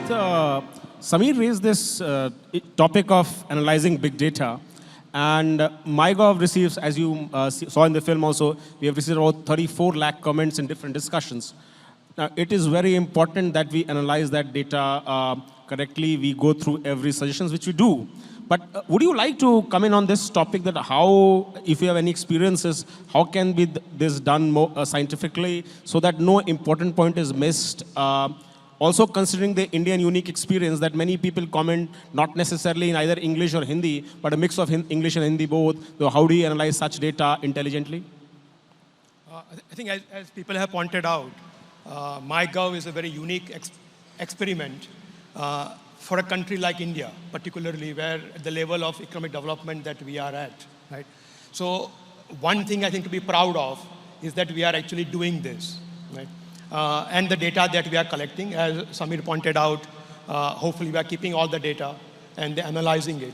Parth, Samir raised this topic of analyzing big data. And MyGov receives, as you saw in the film also, we have received about 34 lakh comments in different discussions. Now, it is very important that we analyze that data correctly. We go through every suggestions, which we do. But would you like to comment on this topic, that how, if you have any experiences, how can be this done more scientifically so that no important point is missed? Also considering the Indian unique experience that many people comment not necessarily in either English or Hindi, but a mix of English and Hindi both. So how do you analyze such data intelligently? I think as people have pointed out, MyGov is a very unique experiment for a country like India, particularly where at the level of economic development that we are at, right? So one thing I think to be proud of is that we are actually doing this, right? And the data that we are collecting, as Samir pointed out, hopefully we are keeping all the data and analyzing it.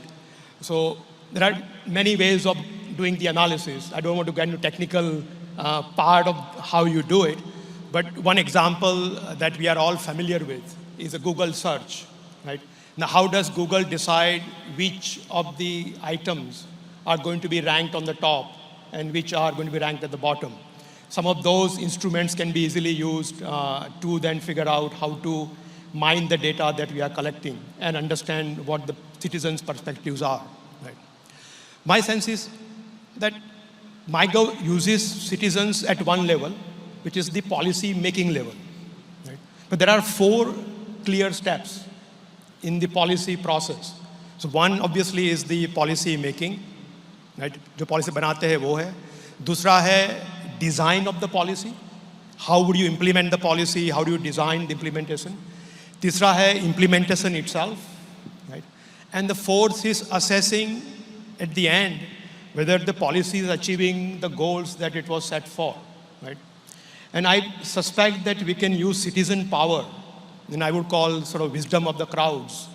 So there are many ways of doing the analysis. I don't want to get into technical part of how you do it, but one example that we are all familiar with is a Google search, right? Now, how does Google decide which of the items are going to be ranked on the top and which are going to be ranked at the bottom? Some of those instruments can be easily used to then figure out how to mine the data that we are collecting and understand what the citizens' perspectives are. Right? My sense is that MyGov uses citizens at one level, which is the policy-making level. Right? But there are 4 clear steps in the policy process. So one, obviously, is the policy-making. Right? जो policy बनाते हैं वो है. दूसरा है design of the policy. How would you implement the policy? How do you design the implementation? Tisra hai implementation itself, right? And the fourth is assessing at the end whether the policy is achieving the goals that it was set for, right? And I suspect that we can use citizen power, and I would call sort of wisdom of the crowds,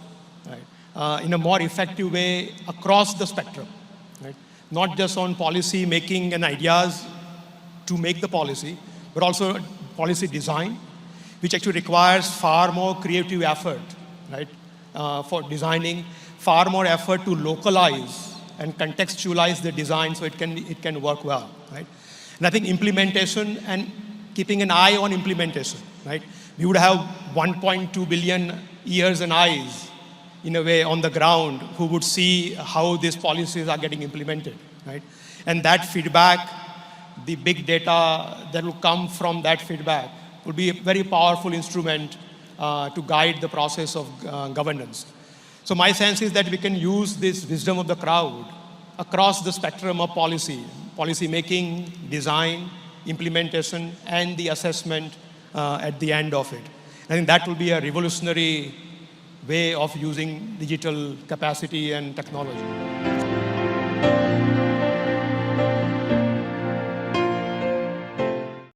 right? In a more effective way across the spectrum, right? Not just on policy making and ideas to make the policy, but also policy design, which actually requires far more creative effort, right? For designing, far more effort to localize and contextualize the design so it can work well, right? And I think implementation and keeping an eye on implementation, right? We would have 1.2 billion ears and eyes, in a way, on the ground who would see how these policies are getting implemented, right? And that feedback, the big data that will come from that feedback will be a very powerful instrument to guide the process of governance. So my sense is that we can use this wisdom of the crowd across the spectrum of policy making, design, implementation, and the assessment at the end of it. I think that will be a revolutionary way of using digital capacity and technology.